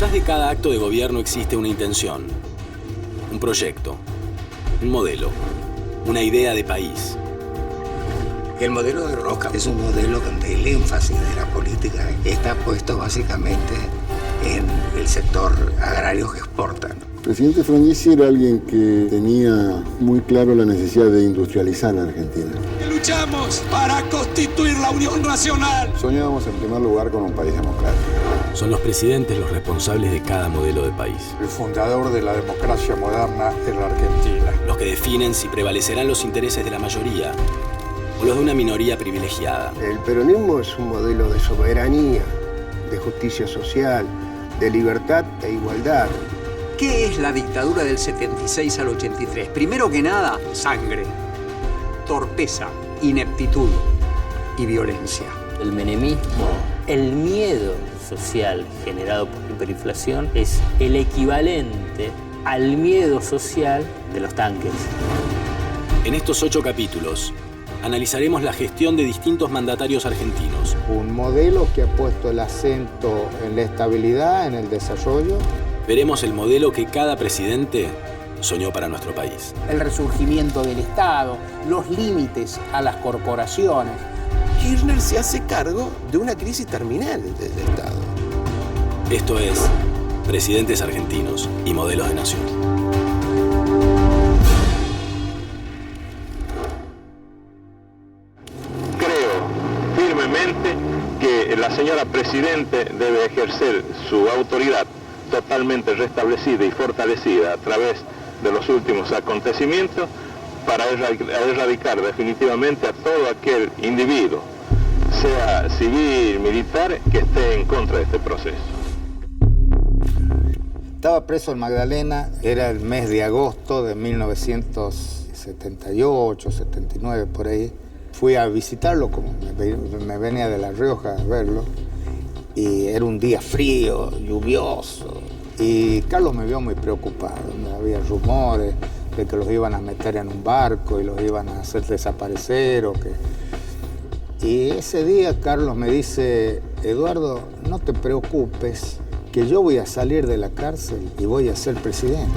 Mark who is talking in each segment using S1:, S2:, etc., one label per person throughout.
S1: Detrás de cada acto de gobierno existe una intención, un proyecto, un modelo, una idea de país.
S2: El modelo de Roca es un modelo donde el énfasis de la política está puesto básicamente en el sector agrario que exporta.
S3: El presidente Frondizi era alguien que tenía muy claro la necesidad de industrializar la Argentina.
S4: Luchamos para constituir la Unión Nacional.
S3: Soñábamos en primer lugar con un país democrático.
S1: Son los presidentes los responsables de cada modelo de país.
S5: El fundador de la democracia moderna en la Argentina.
S1: Los que definen si prevalecerán los intereses de la mayoría o los de una minoría privilegiada.
S6: El peronismo es un modelo de soberanía, de justicia social, de libertad e igualdad.
S7: ¿Qué es la dictadura del 76 al 83? Primero que nada, sangre, torpeza, ineptitud y violencia.
S8: El menemismo, el miedo social generado por la hiperinflación es el equivalente al miedo social de los tanques.
S1: En estos 8 capítulos analizaremos la gestión de distintos mandatarios argentinos.
S5: Un modelo que ha puesto el acento en la estabilidad, en el desarrollo.
S1: Veremos el modelo que cada presidente soñó para nuestro país.
S9: El resurgimiento del Estado, los límites a las corporaciones.
S10: Kirchner se hace cargo de una crisis terminal del Estado.
S1: Esto es Presidentes Argentinos y Modelos de Nación.
S11: Creo firmemente que la señora Presidente debe ejercer su autoridad totalmente restablecida y fortalecida a través de los últimos acontecimientos para erradicar definitivamente a todo aquel individuo, sea civil, militar, que esté en contra de este proceso.
S5: Estaba preso en Magdalena, era el mes de agosto de 1978, 79, por ahí. Fui a visitarlo, como me venía de La Rioja a verlo, y era un día frío, lluvioso, y Carlos me vio muy preocupado. Había rumores de que los iban a meter en un barco y los iban a hacer desaparecer Y ese día Carlos me dice: Eduardo, no te preocupes, que yo voy a salir de la cárcel y voy a ser presidente.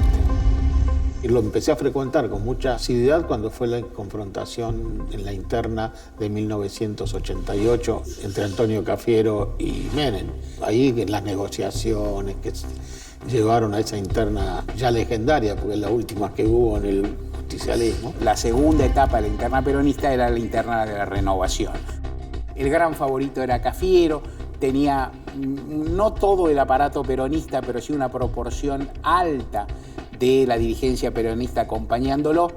S12: Y lo empecé a frecuentar con mucha asiduidad cuando fue la confrontación en la interna de 1988 entre Antonio Cafiero y Menem. Ahí en las negociaciones que llevaron a esa interna ya legendaria, porque es la última que hubo en el justicialismo.
S9: La segunda etapa de la interna peronista era la interna de la renovación. El gran favorito era Cafiero, tenía no todo el aparato peronista, pero sí una proporción alta de la dirigencia peronista acompañándolo.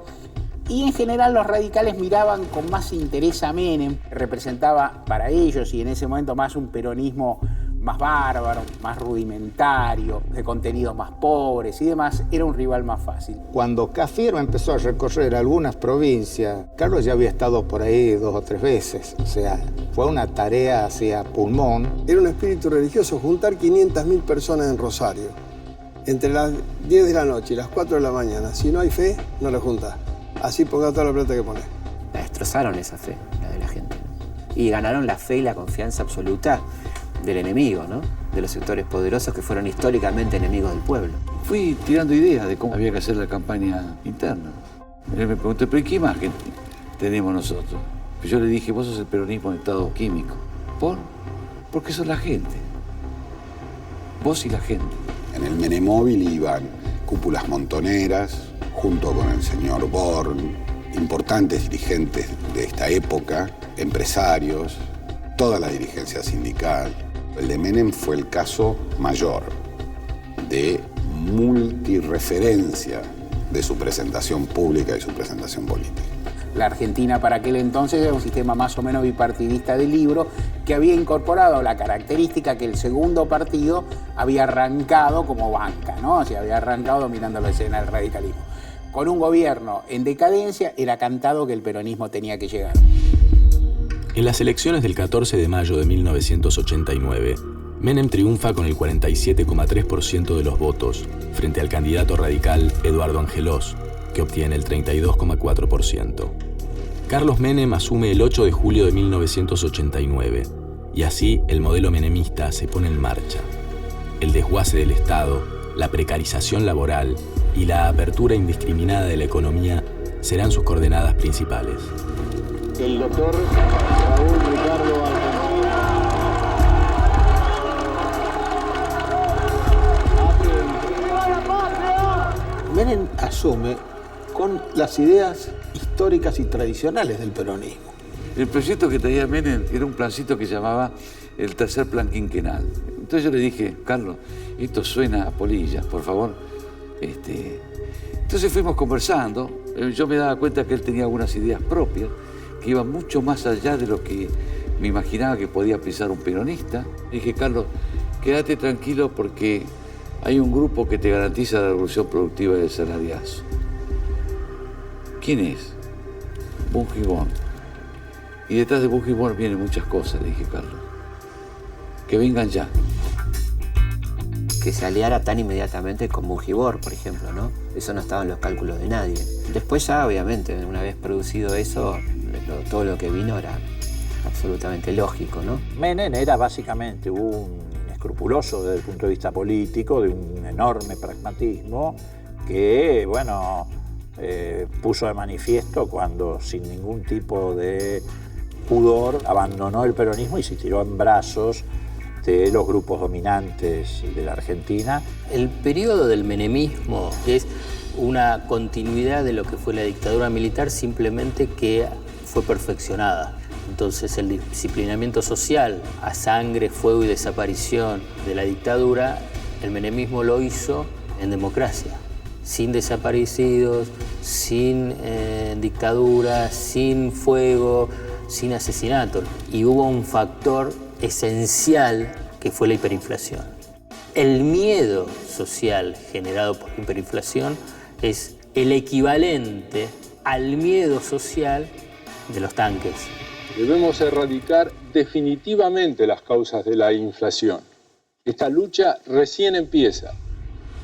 S9: Y en general los radicales miraban con más interés a Menem. Representaba para ellos y en ese momento más un peronismo más bárbaro, más rudimentario, de contenidos más pobres y demás. Era un rival más fácil.
S5: Cuando Cafiero empezó a recorrer algunas provincias, Carlos ya había estado por ahí 2 o 3 veces. O sea, fue una tarea hacia pulmón.
S6: Era un espíritu religioso juntar 500.000 personas en Rosario. Entre las 10 de la noche y las 4 de la mañana. Si no hay fe, no la juntás. Así ponga toda la plata que ponés.
S13: La destrozaron esa fe, la de la gente, ¿no? Y ganaron la fe y la confianza absoluta del enemigo, ¿no? De los sectores poderosos que fueron históricamente enemigos del pueblo.
S14: Fui tirando ideas de cómo había que hacer la campaña interna. Él me preguntó: ¿pero qué imagen tenemos nosotros? Yo le dije: vos sos el peronismo en estado químico. ¿Por? Porque sos la gente. Vos y la gente.
S3: En el Menemóvil iban cúpulas montoneras, junto con el señor Born, importantes dirigentes de esta época, empresarios, toda la dirigencia sindical. El de Menem fue el caso mayor de multireferencia de su presentación pública y su presentación política.
S9: La Argentina para aquel entonces era un sistema más o menos bipartidista de libro que había incorporado la característica que el segundo partido había arrancado como banca, ¿no? O sea, había arrancado dominando la escena del radicalismo. Con un gobierno en decadencia, era cantado que el peronismo tenía que llegar.
S1: En las elecciones del 14 de mayo de 1989, Menem triunfa con el 47,3% de los votos frente al candidato radical Eduardo Angelós, que obtiene el 32,4%. Carlos Menem asume el 8 de julio de 1989 y así el modelo menemista se pone en marcha. el desguace del Estado, la precarización laboral y la apertura indiscriminada de la economía serán sus coordenadas principales.
S12: El doctor Raúl Ricardo Alfonsín. Menem asume con las ideas históricas y tradicionales del peronismo.
S14: El proyecto que traía Menem era un plancito que llamaba el tercer plan quinquenal. Entonces yo le dije, Carlos, esto suena a polillas, por favor. Entonces fuimos conversando. Yo me daba cuenta que él tenía algunas ideas propias que iban mucho más allá de lo que me imaginaba que podía pensar un peronista. Le dije, Carlos, quédate tranquilo porque hay un grupo que te garantiza la revolución productiva del salariazo. ¿Quién es? Bungibón. Y detrás de Bungibón vienen muchas cosas, le dije, Carlos. Que vengan ya.
S13: Que se aliara tan inmediatamente con Bungibor, por ejemplo, ¿no? Eso no estaba en los cálculos de nadie. Después ya, obviamente, una vez producido eso, todo lo que vino era absolutamente lógico, ¿no?
S15: Menem era básicamente un inescrupuloso desde el punto de vista político, de un enorme pragmatismo que, bueno, puso de manifiesto cuando, sin ningún tipo de pudor, abandonó el peronismo y se tiró en brazos de los grupos dominantes de la Argentina.
S8: El periodo del menemismo es una continuidad de lo que fue la dictadura militar, simplemente que fue perfeccionada. Entonces el disciplinamiento social a sangre, fuego y desaparición de la dictadura, el menemismo lo hizo en democracia, sin desaparecidos, sin dictadura, sin fuego, sin asesinato. Y hubo un factor esencial que fue la hiperinflación. El miedo social generado por la hiperinflación es el equivalente al miedo social de los tanques.
S16: Debemos erradicar definitivamente las causas de la inflación. Esta lucha recién empieza.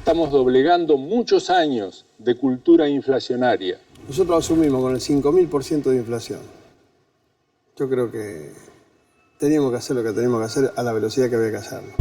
S16: Estamos doblegando muchos años de cultura inflacionaria.
S6: Nosotros asumimos con el 5.000% de inflación. Yo creo que teníamos que hacer lo que teníamos que hacer a la velocidad que había que hacerlo.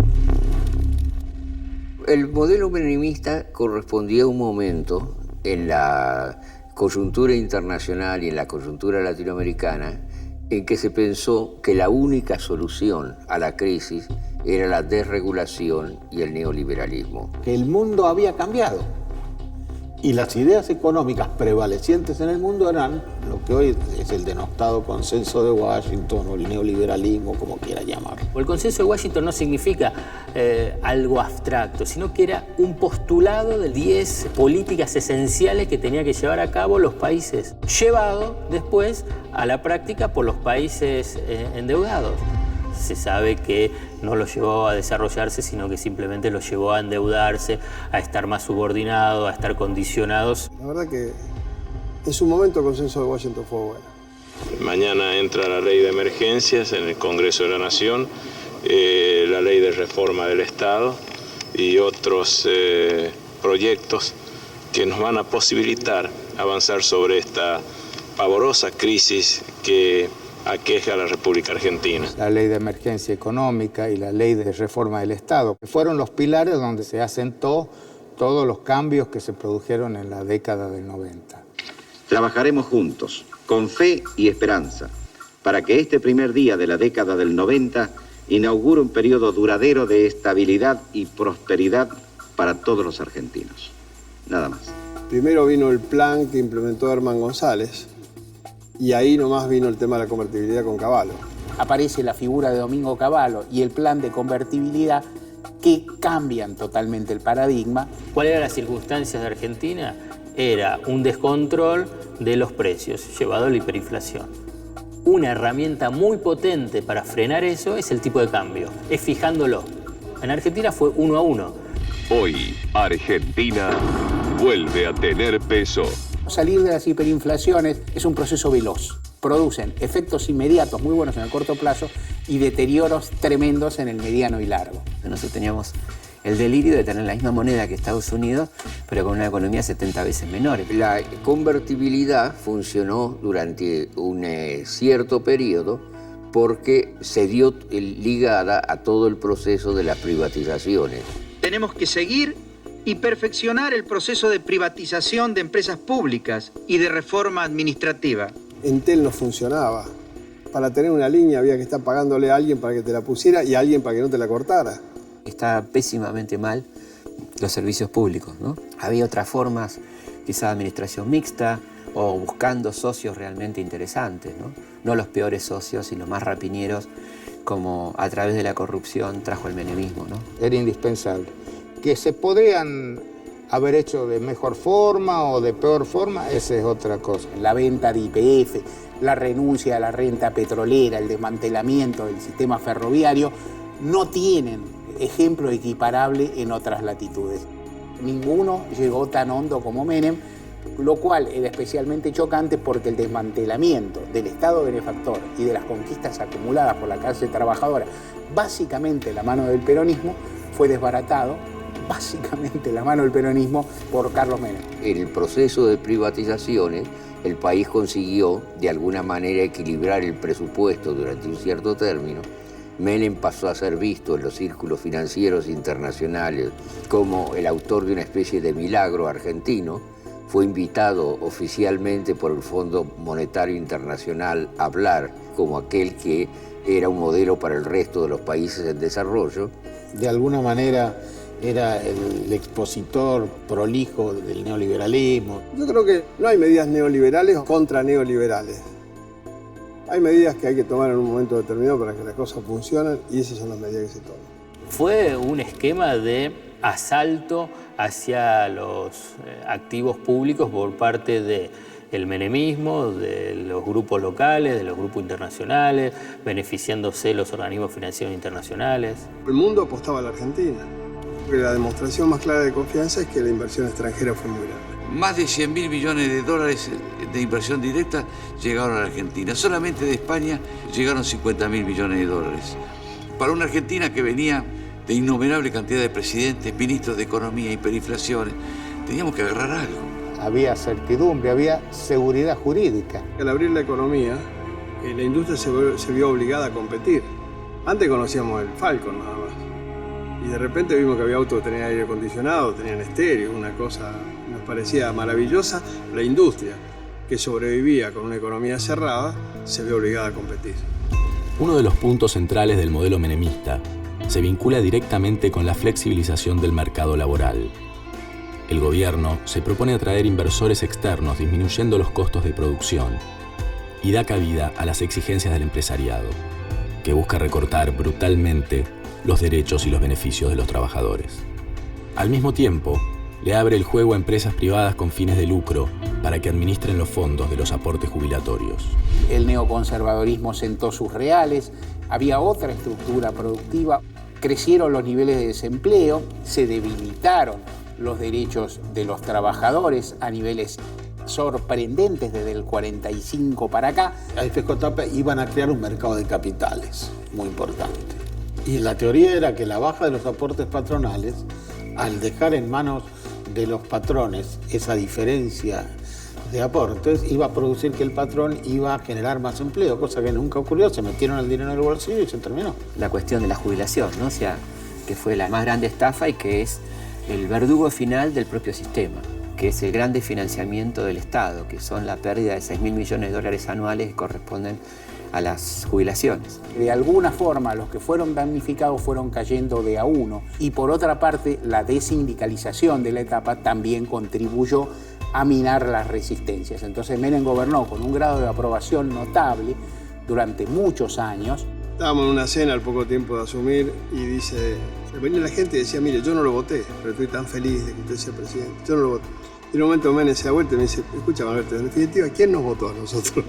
S2: El modelo menemista correspondía a un momento en la coyuntura internacional y en la coyuntura latinoamericana en que se pensó que la única solución a la crisis era la desregulación y el neoliberalismo.
S12: Que el mundo había cambiado y las ideas económicas prevalecientes en el mundo eran lo que hoy es el denostado consenso de Washington o el neoliberalismo, como quiera llamarlo.
S8: El consenso de Washington no significa algo abstracto, sino que era un postulado de 10 políticas esenciales que tenía que llevar a cabo los países, llevado después a la práctica por los países endeudados. Se sabe que no lo llevó a desarrollarse, sino que simplemente lo llevó a endeudarse, a estar más subordinado, a estar condicionados.
S6: La verdad que en su momento el consenso de Washington fue bueno.
S11: Mañana entra la ley de emergencias en el Congreso de la Nación, la ley de reforma del Estado y otros proyectos que nos van a posibilitar avanzar sobre esta pavorosa crisis que aqueja a la República Argentina.
S5: La ley de emergencia económica y la ley de reforma del Estado, que fueron los pilares donde se asentó todos los cambios que se produjeron en la década del 90.
S2: Trabajaremos juntos, con fe y esperanza, para que este primer día de la década del 90 inaugure un periodo duradero de estabilidad y prosperidad para todos los argentinos. Nada más.
S6: Primero vino el plan que implementó Herman González, y ahí nomás vino el tema de la convertibilidad con Cavallo.
S9: Aparece la figura de Domingo Cavallo y el plan de convertibilidad que cambian totalmente el paradigma.
S8: ¿Cuáles eran las circunstancias de Argentina? Era un descontrol de los precios llevado a la hiperinflación. Una herramienta muy potente para frenar eso es el tipo de cambio, es fijándolo. En Argentina fue 1 a 1.
S17: Hoy, Argentina vuelve a tener peso.
S9: Salir de las hiperinflaciones es un proceso veloz. Producen efectos inmediatos muy buenos en el corto plazo y deterioros tremendos en el mediano y largo.
S13: Nosotros teníamos el delirio de tener la misma moneda que Estados Unidos, pero con una economía 70 veces menor.
S2: La convertibilidad funcionó durante un cierto periodo porque se dio ligada a todo el proceso de las privatizaciones.
S18: Tenemos que seguir y perfeccionar el proceso de privatización de empresas públicas y de reforma administrativa.
S6: Entel no funcionaba. Para tener una línea había que estar pagándole a alguien para que te la pusiera y a alguien para que no te la cortara.
S13: Está pésimamente mal los servicios públicos, ¿no? Había otras formas, quizá administración mixta o buscando socios realmente interesantes, ¿no? No los peores socios y los más rapiñeros, como a través de la corrupción trajo el menemismo, ¿no?
S5: Era indispensable. Que se podrían haber hecho de mejor forma o de peor forma, esa es otra cosa.
S9: La venta de YPF, la renuncia a la renta petrolera, el desmantelamiento del sistema ferroviario, no tienen ejemplo equiparable en otras latitudes. Ninguno llegó tan hondo como Menem, lo cual era especialmente chocante porque el desmantelamiento del Estado benefactor y de las conquistas acumuladas por la clase trabajadora, básicamente la mano del peronismo, fue desbaratado, básicamente la mano del peronismo, por Carlos Menem.
S2: En el proceso de privatizaciones, el país consiguió de alguna manera equilibrar el presupuesto durante un cierto término. Menem pasó a ser visto en los círculos financieros internacionales como el autor de una especie de milagro argentino. Fue invitado oficialmente por el Fondo Monetario Internacional a hablar como aquel que era un modelo para el resto de los países en desarrollo.
S12: De alguna manera era el expositor prolijo del neoliberalismo.
S6: Yo creo que no hay medidas neoliberales contra neoliberales. Hay medidas que hay que tomar en un momento determinado para que las cosas funcionen y esas son las medidas que se toman.
S8: Fue un esquema de asalto hacia los activos públicos por parte del menemismo, de los grupos locales, de los grupos internacionales, beneficiándose los organismos financieros internacionales.
S6: El mundo apostaba a la Argentina. Porque la demostración más clara de confianza es que la inversión extranjera fue muy grande.
S14: Más de 100.000 millones de dólares de inversión directa llegaron a la Argentina. Solamente de España llegaron 50.000 millones de dólares. Para una Argentina que venía de innumerable cantidad de presidentes, ministros de Economía, hiperinflación, teníamos que agarrar algo.
S5: Había certidumbre, había seguridad jurídica.
S6: Al abrir la economía, la industria se vio obligada a competir. Antes conocíamos el Falcon nada más. Y de repente vimos que había autos que tenían aire acondicionado, tenían estéreo, una cosa nos parecía maravillosa. La industria, que sobrevivía con una economía cerrada, se vio obligada a competir.
S1: Uno de los puntos centrales del modelo menemista se vincula directamente con la flexibilización del mercado laboral. El gobierno se propone atraer inversores externos disminuyendo los costos de producción y da cabida a las exigencias del empresariado, que busca recortar brutalmente los derechos y los beneficios de los trabajadores. Al mismo tiempo, le abre el juego a empresas privadas con fines de lucro para que administren los fondos de los aportes jubilatorios.
S9: El neoconservadorismo sentó sus reales, había otra estructura productiva, crecieron los niveles de desempleo, se debilitaron los derechos de los trabajadores a niveles sorprendentes desde el 45 para acá.
S12: A FJP iban a crear un mercado de capitales muy importante. Y la teoría era que la baja de los aportes patronales, al dejar en manos de los patrones esa diferencia de aportes, iba a producir que el patrón iba a generar más empleo, cosa que nunca ocurrió. Se metieron el dinero en el bolsillo y se terminó.
S13: La cuestión de la jubilación, ¿no? O sea, que fue la más grande estafa y que es el verdugo final del propio sistema, que es el gran desfinanciamiento del Estado, que son la pérdida de 6.000 millones de dólares anuales que corresponden a las jubilaciones.
S9: De alguna forma, los que fueron damnificados fueron cayendo de a uno. Y por otra parte, la desindicalización de la etapa también contribuyó a minar las resistencias. Entonces Menem gobernó con un grado de aprobación notable durante muchos años.
S6: Estábamos en una cena al poco tiempo de asumir y dice, venía la gente y decía, mire, yo no lo voté, pero estoy tan feliz de que usted sea presidente. Yo no lo voté. Y en un momento Menem se da vuelta y me dice, escucha, Alberto, en definitiva, ¿quién nos votó a nosotros?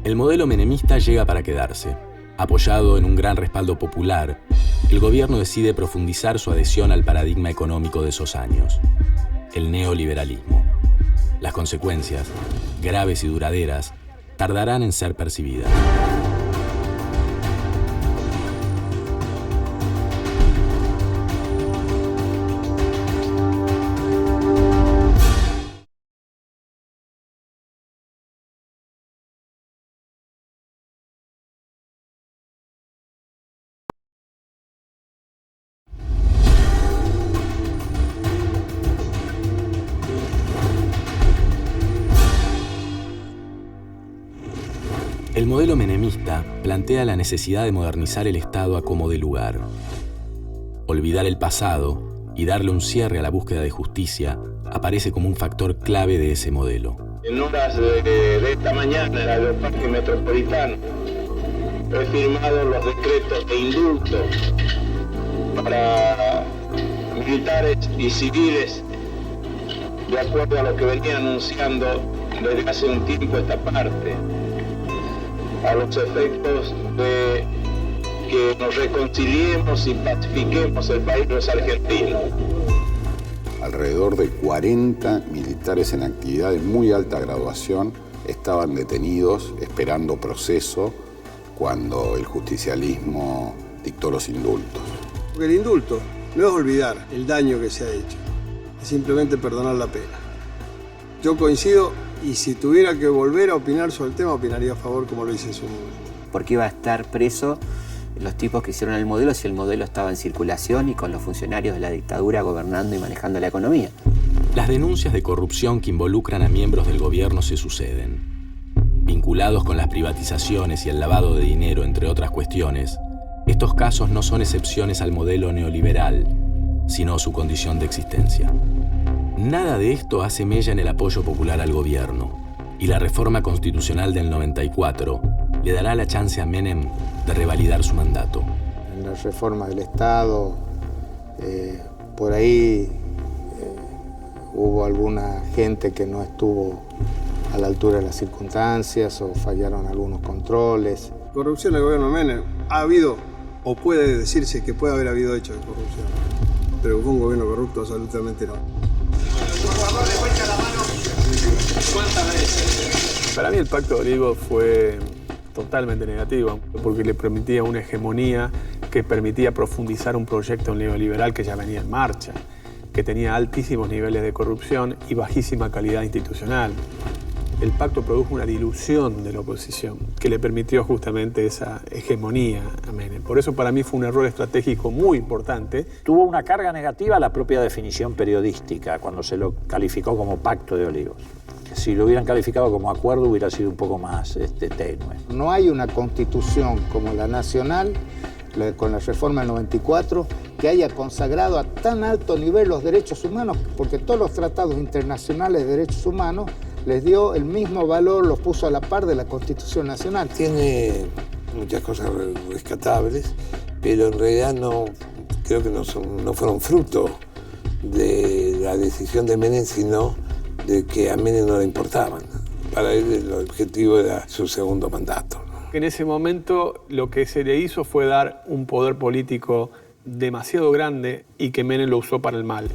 S1: El modelo menemista llega para quedarse. Apoyado en un gran respaldo popular, el gobierno decide profundizar su adhesión al paradigma económico de esos años, el neoliberalismo. Las consecuencias, graves y duraderas, tardarán en ser percibidas. El modelo menemista plantea la necesidad de modernizar el Estado a como dé lugar. Olvidar el pasado y darle un cierre a la búsqueda de justicia aparece como un factor clave de ese modelo.
S11: En horas de esta mañana, en el Parque Metropolitano, he firmado los decretos de indulto para militares y civiles, de acuerdo a lo que venía anunciando desde hace un tiempo esta parte, a los efectos de que nos reconciliemos y pacifiquemos el país de los argentinos.
S3: Alrededor de 40 militares en actividad de muy alta graduación estaban detenidos esperando proceso cuando el justicialismo dictó los indultos.
S6: Porque el indulto no es olvidar el daño que se ha hecho, es simplemente perdonar la pena. Yo coincido, y si tuviera que volver a opinar sobre el tema, opinaría a favor como lo hice en su momento.
S13: Porque iba a estar preso los tipos que hicieron el modelo si el modelo estaba en circulación y con los funcionarios de la dictadura gobernando y manejando la economía.
S1: Las denuncias de corrupción que involucran a miembros del gobierno se suceden. Vinculados con las privatizaciones y el lavado de dinero, entre otras cuestiones, estos casos no son excepciones al modelo neoliberal, sino su condición de existencia. Nada de esto hace mella en el apoyo popular al gobierno, y la reforma constitucional del 94 le dará la chance a Menem de revalidar su mandato.
S5: En la reforma del Estado, por ahí hubo alguna gente que no estuvo a la altura de las circunstancias o fallaron algunos controles.
S6: Corrupción en el gobierno de Menem ha habido, o puede decirse que puede haber habido hechos de corrupción, pero fue un gobierno corrupto, absolutamente no.
S19: Para mí el Pacto de Olivos fue totalmente negativo, porque le permitía una hegemonía que permitía profundizar un proyecto neoliberal que ya venía en marcha, que tenía altísimos niveles de corrupción y bajísima calidad institucional. El pacto produjo una dilución de la oposición que le permitió justamente esa hegemonía a Menem. Por eso para mí fue un error estratégico muy importante.
S15: Tuvo una carga negativa la propia definición periodística cuando se lo calificó como Pacto de Olivos. Si lo hubieran calificado como acuerdo hubiera sido un poco más tenue.
S5: No hay una constitución como la nacional, con la reforma del 94, que haya consagrado a tan alto nivel los derechos humanos, porque todos los tratados internacionales de derechos humanos les dio el mismo valor, los puso a la par de la Constitución Nacional.
S10: Tiene muchas cosas rescatables, pero en realidad no, creo que no fueron fruto de la decisión de Menem, sino de que a Menem no le importaban. Para él el objetivo era su segundo mandato.
S19: En ese momento lo que se le hizo fue dar un poder político demasiado grande y que Menem lo usó para el mal.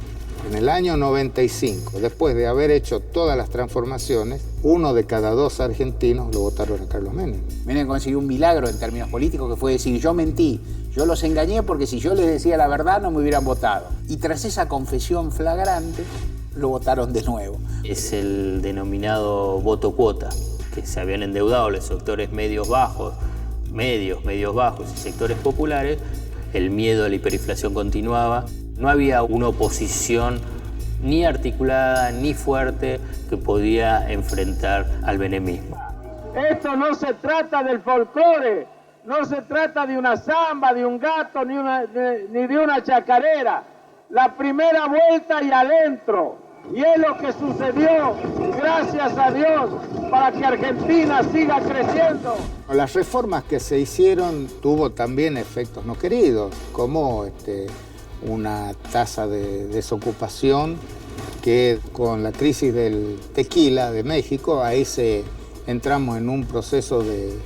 S5: En el año 95, después de haber hecho todas las transformaciones, 1 de cada 2 argentinos lo votaron a Carlos Menem.
S9: Menem consiguió un milagro en términos políticos, que fue decir, yo mentí, yo los engañé porque si yo les decía la verdad no me hubieran votado. Y tras esa confesión flagrante, lo votaron de nuevo.
S8: Es el denominado voto cuota, que se habían endeudado los sectores medios bajos y sectores populares. El miedo a la hiperinflación continuaba. No había una oposición ni articulada ni fuerte que podía enfrentar al menemismo.
S20: Esto no se trata del folclore, no se trata de una samba, de un gato, ni de una chacarera. La primera vuelta y adentro. Y es lo que sucedió, gracias a Dios, para que Argentina siga creciendo.
S5: Las reformas que se hicieron tuvo también efectos no queridos, como una tasa de desocupación que con la crisis del tequila de México, ahí entramos en un proceso de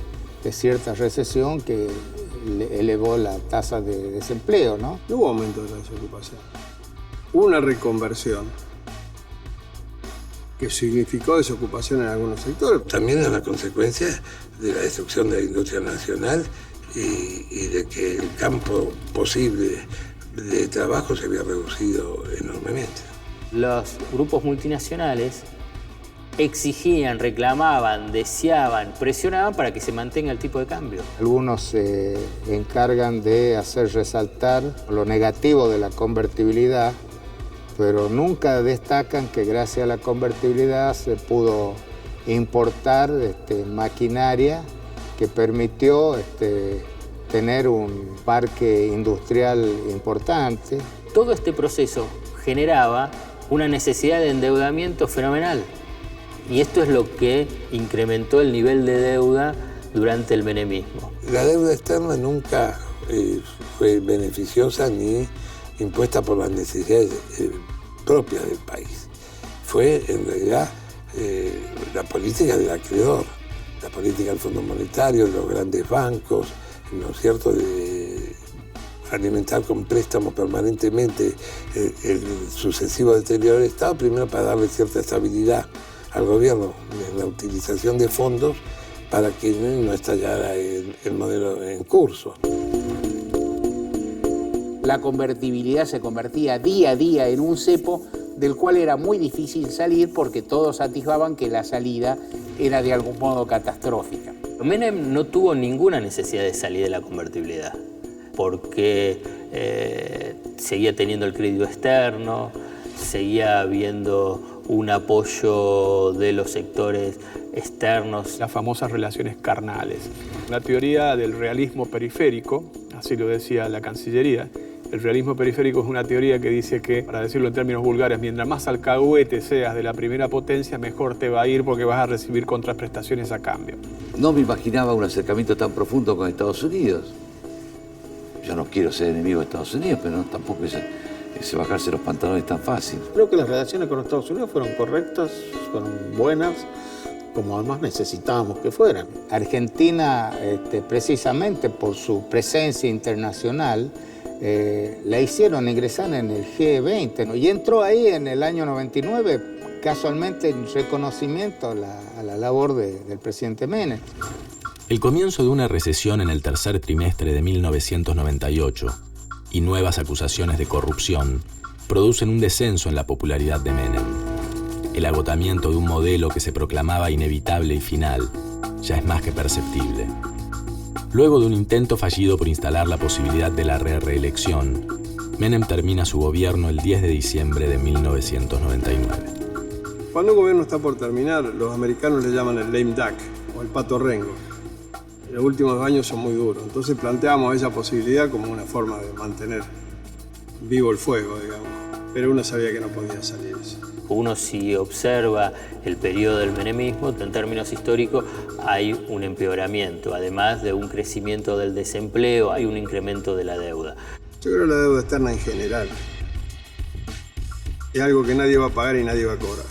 S5: cierta recesión que elevó la tasa de desempleo, ¿no?
S6: No hubo aumento de la desocupación. Hubo una reconversión que significó desocupación en algunos sectores.
S10: También es la consecuencia de la destrucción de la industria nacional y de que el campo posible de trabajo se había reducido enormemente.
S8: Los grupos multinacionales exigían, reclamaban, deseaban, presionaban para que se mantenga el tipo de cambio.
S5: Algunos se encargan de hacer resaltar lo negativo de la convertibilidad, pero nunca destacan que gracias a la convertibilidad se pudo importar maquinaria que permitió tener un parque industrial importante.
S8: Todo este proceso generaba una necesidad de endeudamiento fenomenal. Y esto es lo que incrementó el nivel de deuda durante el menemismo.
S10: La deuda externa nunca fue beneficiosa ni impuesta por las necesidades propias del país. Fue en realidad la política del acreedor, la política del Fondo Monetario, de los grandes bancos, ¿no es cierto?, de alimentar con préstamos permanentemente el sucesivo deterioro del Estado, primero para darle cierta estabilidad al gobierno en la utilización de fondos para que no estallara el modelo en curso.
S9: La convertibilidad se convertía día a día en un cepo del cual era muy difícil salir porque todos atisbaban que la salida era de algún modo catastrófica.
S8: Menem no tuvo ninguna necesidad de salir de la convertibilidad porque seguía teniendo el crédito externo, seguía habiendo un apoyo de los sectores externos.
S19: Las famosas relaciones carnales. La teoría del realismo periférico, así lo decía la Cancillería, el realismo periférico es una teoría que dice que, para decirlo en términos vulgares, mientras más alcahuete seas de la primera potencia, mejor te va a ir porque vas a recibir contraprestaciones a cambio.
S14: No me imaginaba un acercamiento tan profundo con Estados Unidos. Yo no quiero ser enemigo de Estados Unidos, pero no, tampoco es bajarse los pantalones tan fácil.
S12: Creo que las relaciones con Estados Unidos fueron correctas, fueron buenas, como además necesitábamos que fueran.
S5: Argentina, precisamente por su presencia internacional, la hicieron ingresar en el G20 y entró ahí en el año 99, casualmente en reconocimiento a la labor del presidente Menem.
S1: El comienzo de una recesión en el tercer trimestre de 1998 y nuevas acusaciones de corrupción producen un descenso en la popularidad de Menem. El agotamiento de un modelo que se proclamaba inevitable y final ya es más que perceptible. Luego de un intento fallido por instalar la posibilidad de la reelección, Menem termina su gobierno el 10 de diciembre de 1999.
S6: Cuando un gobierno está por terminar, los americanos le llaman el lame duck o el pato rengo. Los últimos 2 años son muy duros, entonces planteamos esa posibilidad como una forma de mantener vivo el fuego, digamos. Pero uno sabía que no podía salir eso.
S8: Uno si observa el periodo del menemismo, en términos históricos hay un empeoramiento, además de un crecimiento del desempleo, hay un incremento de la deuda.
S6: Yo creo que la deuda externa en general es algo que nadie va a pagar y nadie va a cobrar.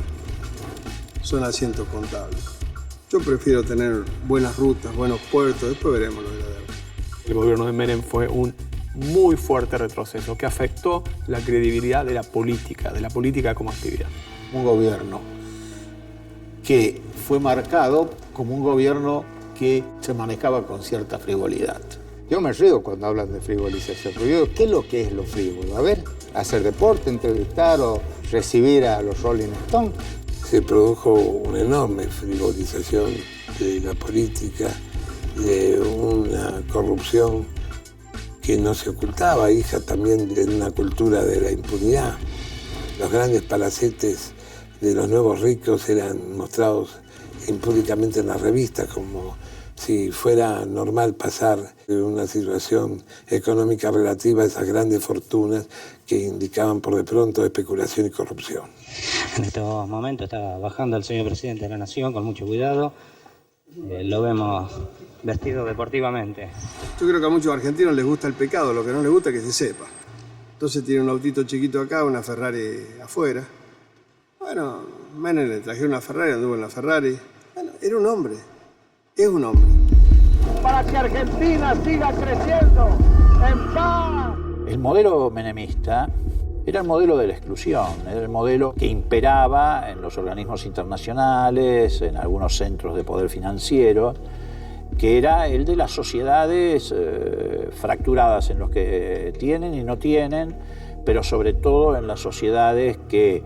S6: Son asientos contables. Yo prefiero tener buenas rutas, buenos puertos, después veremos lo de la deuda.
S19: El gobierno de Menem fue un muy fuerte retroceso que afectó la credibilidad de la política como actividad.
S12: Un gobierno que fue marcado como un gobierno que se manejaba con cierta frivolidad.
S5: Yo me río cuando hablan de frivolización, porque yo digo, ¿qué es lo que es lo frívolo? A ver, hacer deporte, entrevistar o recibir a los Rolling Stones.
S10: Se produjo una enorme frivolización de la política, de una corrupción que no se ocultaba, hija también de una cultura de la impunidad. Los grandes palacetes de los nuevos ricos eran mostrados impúdicamente en las revistas como si fuera normal pasar de una situación económica relativa a esas grandes fortunas que indicaban por de pronto especulación y corrupción.
S21: En estos momentos está bajando el señor presidente de la Nación con mucho cuidado. Lo vemos vestido deportivamente.
S6: Yo creo que a muchos argentinos les gusta el pecado, lo que no les gusta es que se sepa. Entonces tiene un autito chiquito acá, una Ferrari afuera. Bueno, Menem le trajeron una Ferrari, anduvo en la Ferrari. Bueno, era un hombre, es un hombre.
S20: Para que Argentina siga creciendo en paz.
S15: El modelo menemista era el modelo de la exclusión, era el modelo que imperaba en los organismos internacionales, en algunos centros de poder financiero, que era el de las sociedades fracturadas en los que tienen y no tienen, pero sobre todo en las sociedades que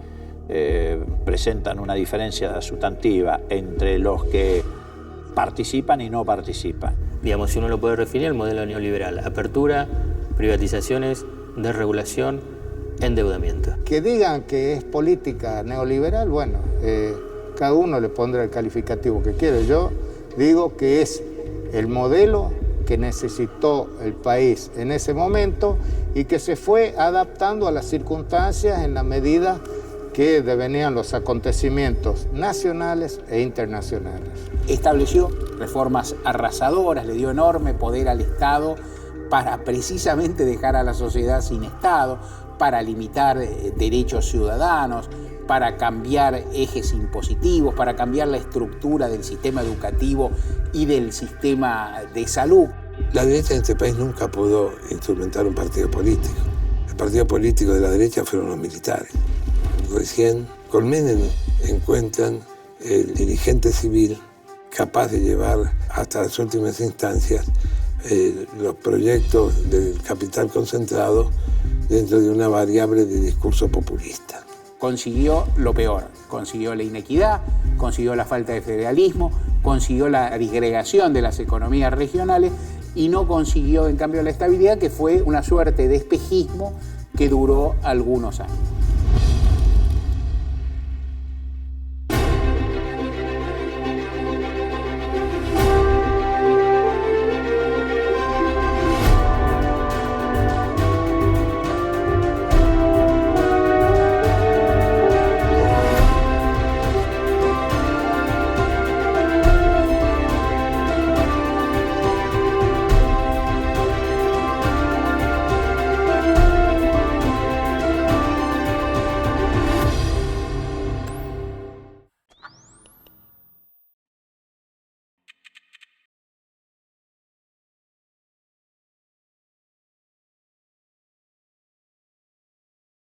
S15: presentan una diferencia sustantiva entre los que participan y no participan.
S8: Digamos, si uno lo puede referir, el modelo neoliberal: apertura, privatizaciones, desregulación, endeudamiento.
S5: Que digan que es política neoliberal, bueno, cada uno le pondrá el calificativo que quiere. Yo digo que es el modelo que necesitó el país en ese momento y que se fue adaptando a las circunstancias en la medida que devenían los acontecimientos nacionales e internacionales.
S9: Estableció reformas arrasadoras, le dio enorme poder al Estado para precisamente dejar a la sociedad sin Estado, para limitar derechos ciudadanos, para cambiar ejes impositivos, para cambiar la estructura del sistema educativo y del sistema de salud.
S10: La derecha en este país nunca pudo instrumentar un partido político. El partido político de la derecha fueron los militares. Recién con Menem encuentran el dirigente civil capaz de llevar hasta las últimas instancias los proyectos del capital concentrado dentro de una variable de discurso populista.
S9: Consiguió lo peor, consiguió la inequidad, consiguió la falta de federalismo, consiguió la disgregación de las economías regionales y no consiguió en cambio la estabilidad, que fue una suerte de espejismo que duró algunos años.